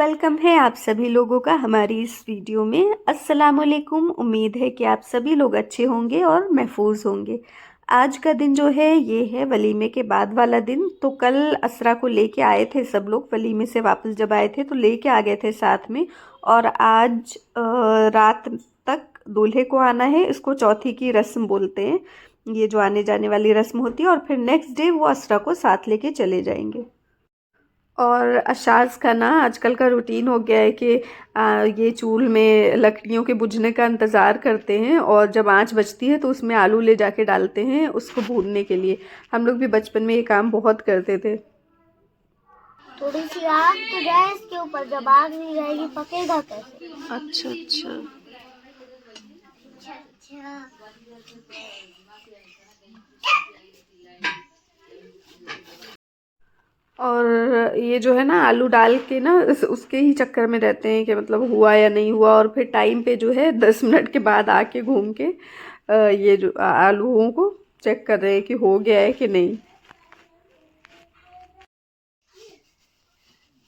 Welcome है आप सभी लोगों का हमारी इस वीडियो में। अस्सलाम वालेकुम। उम्मीद है कि आप सभी लोग अच्छे होंगे और महफूज होंगे। आज का दिन जो है ये है वलीमे के बाद वाला दिन। तो कल असरा को लेके आए थे सब लोग, वलीमे से वापस जब आए थे तो लेके आ गए थे साथ में। और आज रात तक दूल्हे को आना है। इसको चौथी की रस्म बोलते हैं, ये जो आने जाने वाली रस्म होती है। और फिर नेक्स्ट डे वो असरा को साथ लेके चले जाएंगे। और अशाज का ना आजकल का रूटीन हो गया है कि ये चूल्हे में लकड़ियों के बुझने का इंतज़ार करते हैं और जब आंच बजती है तो उसमें आलू ले जाके डालते हैं उसको भूनने के लिए। हम लोग भी बचपन में ये काम बहुत करते थे। थोड़ी सी आग तो जाए इसके ऊपर, जब आग नहीं रहेगी पकेगा कैसे? अच्छा अच्छा। और ये जो है ना आलू डाल के ना उसके ही चक्कर में रहते हैं कि मतलब हुआ या नहीं हुआ। और फिर टाइम पे जो है 10 मिनट के बाद आके घूम के ये जो आलूओं को चेक कर रहे हैं कि हो गया है कि नहीं।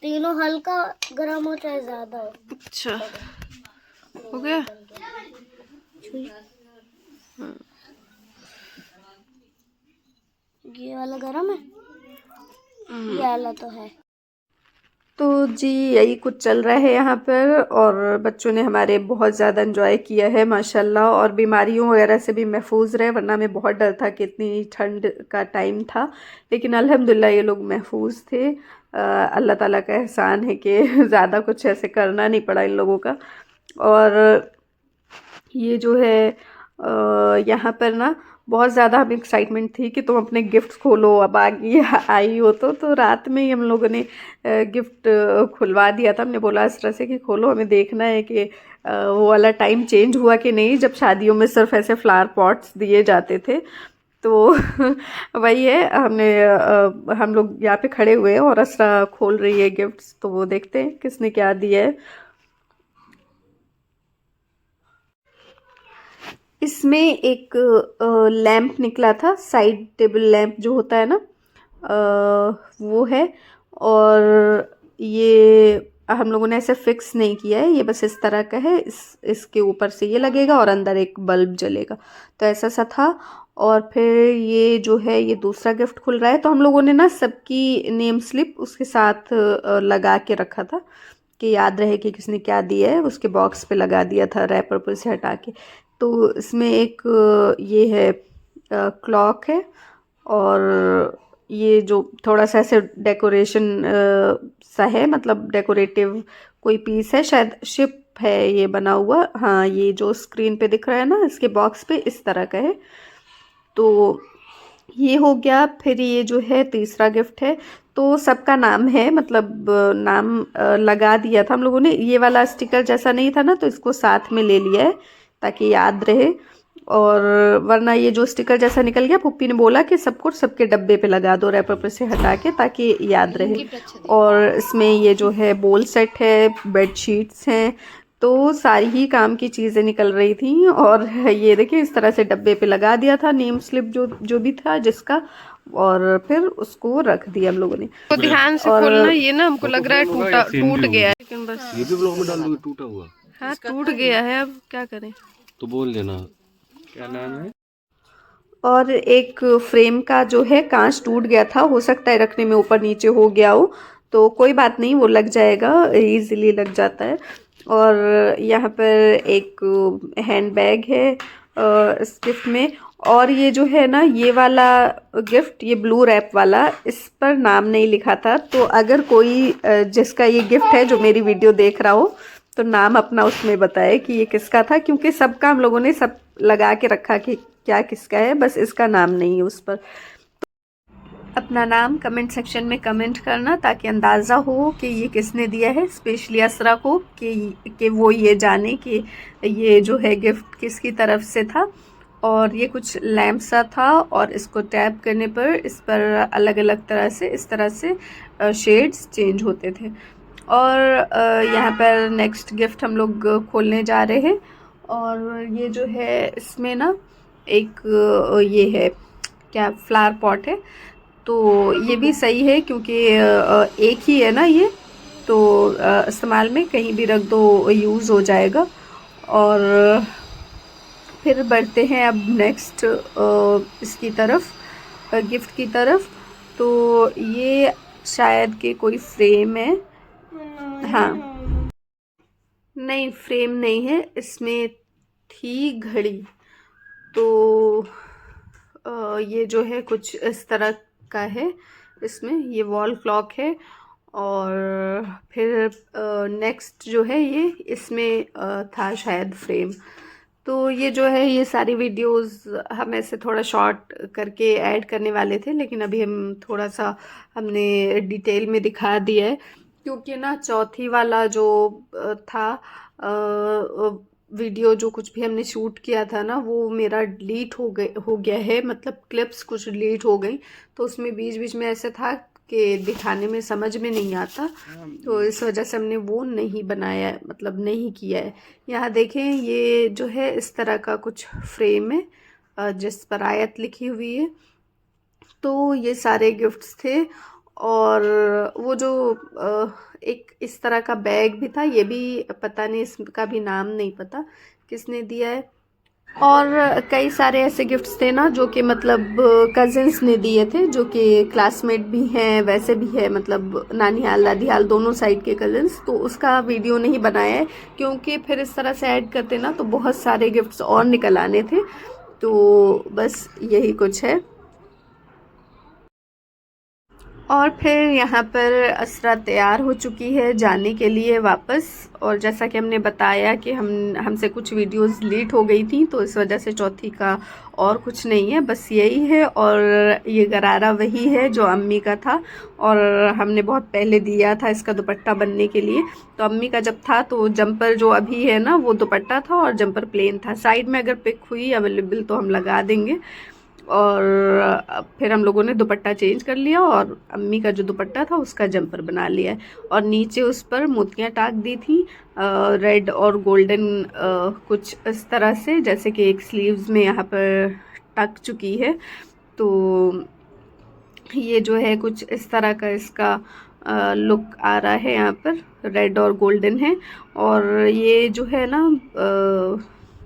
तीनों हल्का गर्म हो चाहे ज्यादा हो। अच्छा, हो गया। ये वाला गर्म है, ये वाला तो है। तो जी यही कुछ चल रहा है यहाँ पर। और बच्चों ने हमारे बहुत ज़्यादा एंजॉय किया है माशाल्लाह। और बीमारियों वगैरह से भी महफूज रहे, वरना हमें बहुत डर था कि इतनी ठंड का टाइम था। लेकिन अल्हम्दुलिल्लाह ये लोग महफूज थे। अल्लाह ताला का एहसान है कि ज़्यादा कुछ ऐसे करना नहीं पड़ा इन लोगों का। और ये जो है यहाँ पर ना बहुत ज़्यादा हमें एक्साइटमेंट थी कि तुम अपने गिफ्ट खोलो, अब आगे आई हो तो रात में ही हम लोगों ने गिफ्ट खुलवा दिया था। हमने बोला इस तरह से कि खोलो, हमें देखना है कि वो वाला टाइम चेंज हुआ कि नहीं जब शादियों में सिर्फ ऐसे फ्लावर पॉट्स दिए जाते थे। तो वही है, हम लोग यहाँ पे खड़े हुए हैं और असरा खोल रही है गिफ्ट्स। तो वो देखते हैं किसने क्या दिया है। इसमें एक लैंप निकला था, साइड टेबल लैंप जो होता है ना, वो है। और ये हम लोगों ने ऐसे फिक्स नहीं किया है, ये बस इस तरह का है। इसके ऊपर से ये लगेगा और अंदर एक बल्ब जलेगा, तो ऐसा सा था। और फिर ये जो है ये दूसरा गिफ्ट खुल रहा है। तो हम लोगों ने ना सबकी नेम स्लिप उसके साथ लगा के रखा था कि याद रहे कि किसने क्या दिया है। उसके बॉक्स पे लगा दिया था रैपर पर से हटा के। तो इसमें एक ये है क्लॉक है। और ये जो थोड़ा सा ऐसे डेकोरेशन सा है, मतलब डेकोरेटिव कोई पीस है, शायद शिप है ये बना हुआ। हाँ, ये जो स्क्रीन पे दिख रहा है ना इसके बॉक्स पे इस तरह का है। तो ये हो गया। फिर ये जो है तीसरा गिफ्ट है। तो सबका नाम है, मतलब नाम लगा दिया था हम लोगों ने। ये वाला स्टिकर जैसा नहीं था ना, तो इसको साथ में ले लिया है ताकि याद रहे। और वरना ये जो स्टिकर जैसा निकल गया, पुप्पी ने बोला कि सबको सबके डब्बे पे लगा दो रैपर पर से हटा के, ताकि याद रहे। और इसमें ये जो है बोल सेट है, बेड शीट्स हैं। तो सारी ही काम की चीज़ें निकल रही थी। और ये देखिए इस तरह से डब्बे पे लगा दिया था नेम स्लिप जो जो भी था जिसका। और फिर उसको रख दिया हम लोगों ने। तो ध्यान से खोलना, ये ना हमको लग रहा है टूट गया है, लेकिन बस ये भी ब्लॉग में डाल दोगे टूटा हुआ? हाँ टूट गया है, अब क्या करें। तो बोल देना क्या नाम है। और एक फ्रेम का जो है कांच टूट गया था, हो सकता है रखने में ऊपर नीचे हो गया हो, तो कोई बात नहीं, वो लग जाएगा, इजीली लग जाता है। और यहाँ पर एक हैंड बैग है इस गिफ्ट में। और ये जो है ना ये वाला गिफ्ट, ये ब्लू रैप वाला, इस पर नाम नहीं लिखा था। तो अगर कोई जिसका ये गिफ्ट है जो मेरी वीडियो देख रहा हो तो नाम अपना उसमें बताए कि ये किसका था, क्योंकि सबका हम लोगों ने सब लगा के रखा कि क्या किसका है, बस इसका नाम नहीं है उस पर। अपना नाम कमेंट सेक्शन में कमेंट करना ताकि अंदाज़ा हो कि ये किसने दिया है, स्पेशली असरा को, कि वो ये जाने कि ये जो है गिफ्ट किसकी तरफ से था। और ये कुछ लैम्प सा था और इसको टैप करने पर इस पर अलग अलग तरह से इस तरह से शेड्स चेंज होते थे। और यहाँ पर नेक्स्ट गिफ्ट हम लोग खोलने जा रहे हैं। और ये जो है इसमें ना एक ये है क्या, फ्लावर पॉट है। तो ये भी सही है क्योंकि एक ही है ना ये, तो इस्तेमाल में कहीं भी रख दो, यूज़ हो जाएगा। और फिर बढ़ते हैं अब नेक्स्ट इसकी तरफ, गिफ्ट की तरफ। तो ये शायद के कोई फ्रेम है, हाँ नहीं फ्रेम नहीं है, इसमें थी घड़ी। तो ये जो है कुछ इस तरह का है, इसमें ये वॉल क्लॉक है। और फिर नेक्स्ट जो है ये इसमें था शायद फ्रेम। तो ये जो है ये सारी वीडियोस हम ऐसे थोड़ा शॉर्ट करके ऐड करने वाले थे, लेकिन अभी हम थोड़ा सा हमने डिटेल में दिखा दिया है, क्योंकि ना चौथी वाला जो था वीडियो, जो कुछ भी हमने शूट किया था ना, वो मेरा डिलीट हो गया है, मतलब क्लिप्स कुछ डिलीट हो गई। तो उसमें बीच बीच में ऐसे था कि दिखाने में समझ में नहीं आता, तो इस वजह से हमने वो नहीं बनाया है, मतलब नहीं किया है। यहाँ देखें, ये जो है इस तरह का कुछ फ्रेम है जिस पर आयत लिखी हुई है। तो ये सारे गिफ्ट्स थे। और वो जो एक इस तरह का बैग भी था, ये भी पता नहीं, इसका भी नाम नहीं पता किसने दिया है। और कई सारे ऐसे गिफ्ट्स थे ना जो कि मतलब कज़िन्स ने दिए थे, जो कि क्लासमेट भी हैं, वैसे भी है, मतलब नानिहाल दादीहाल दोनों साइड के कज़िन्स। तो उसका वीडियो नहीं बनाया है, क्योंकि फिर इस तरह से ऐड करते ना तो बहुत सारे गिफ्ट्स और निकल आने थे। तो बस यही कुछ है। और फिर यहाँ पर असरा तैयार हो चुकी है जाने के लिए वापस। और जैसा कि हमने बताया कि हमसे कुछ वीडियोस डिलीट हो गई थी, तो इस वजह से चौथी का और कुछ नहीं है, बस यही है। और ये गरारा वही है जो अम्मी का था, और हमने बहुत पहले दिया था इसका दुपट्टा बनने के लिए। तो अम्मी का जब था तो जंपर जो अभी है ना वो दुपट्टा था और जंपर प्लेन था। साइड में अगर पिक हुई अवेलेबल तो हम लगा देंगे। और फिर हम लोगों ने दुपट्टा चेंज कर लिया और अम्मी का जो दुपट्टा था उसका जंपर बना लिया है। और नीचे उस पर मोतियाँ टाक दी थी रेड और गोल्डन, कुछ इस तरह से, जैसे कि एक स्लीव्स में यहाँ पर टक चुकी है। तो ये जो है कुछ इस तरह का इसका लुक आ रहा है, यहाँ पर रेड और गोल्डन है। और ये जो है ना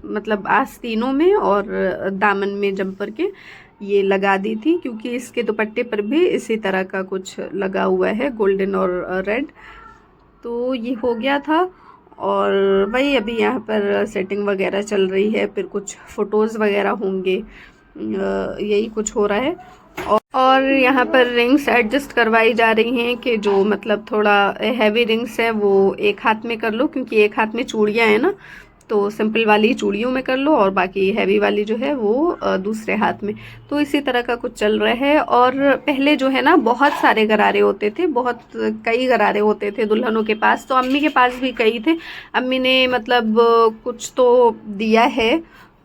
मतलब आस्तीनों में और दामन में जंपर के ये लगा दी थी, क्योंकि इसके दुपट्टे पर भी इसी तरह का कुछ लगा हुआ है, गोल्डन और रेड। तो ये हो गया था। और वही अभी यहाँ पर सेटिंग वगैरह चल रही है, फिर कुछ फ़ोटोज़ वगैरह होंगे, यही कुछ हो रहा है। और यहाँ पर रिंग्स एडजस्ट करवाई जा रही हैं कि जो मतलब थोड़ा हैवी रिंग्स है वो एक हाथ में कर लो, क्योंकि एक हाथ में चूड़ियाँ हैं ना, तो सिंपल वाली चूड़ियों में कर लो और बाकी हैवी वाली जो है वो दूसरे हाथ में। तो इसी तरह का कुछ चल रहा है। और पहले जो है ना बहुत सारे गरारे होते थे, कई गरारे होते थे दुल्हनों के पास, तो अम्मी के पास भी कई थे। अम्मी ने मतलब कुछ तो दिया है,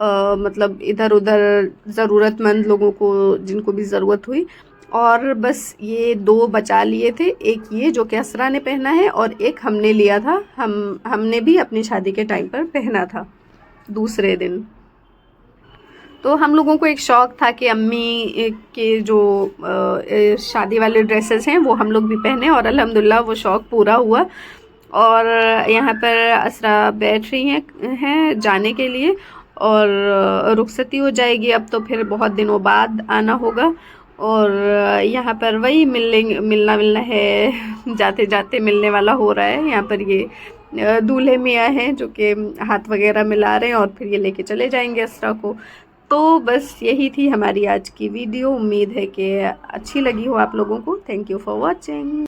मतलब इधर उधर ज़रूरतमंद लोगों को जिनको भी ज़रूरत हुई। और बस ये 2 बचा लिए थे, एक ये जो कि असरा ने पहना है और एक हमने लिया था, हमने भी अपनी शादी के टाइम पर पहना था दूसरे दिन। तो हम लोगों को एक शौक़ था कि अम्मी के जो शादी वाले ड्रेसेस हैं वो हम लोग भी पहने, और अल्हम्दुलिल्लाह वो शौक़ पूरा हुआ। और यहाँ पर असरा बैठ रही हैं जाने के लिए, और रुखसती हो जाएगी अब, तो फिर बहुत दिनों बाद आना होगा। और यहाँ पर वही मिलना है, जाते जाते मिलने वाला हो रहा है। यहाँ पर ये दूल्हे मियाँ हैं जो कि हाथ वगैरह मिला रहे हैं, और फिर ये लेके चले जाएंगे असरा को। तो बस यही थी हमारी आज की वीडियो। उम्मीद है कि अच्छी लगी हो आप लोगों को। Thank you for watching.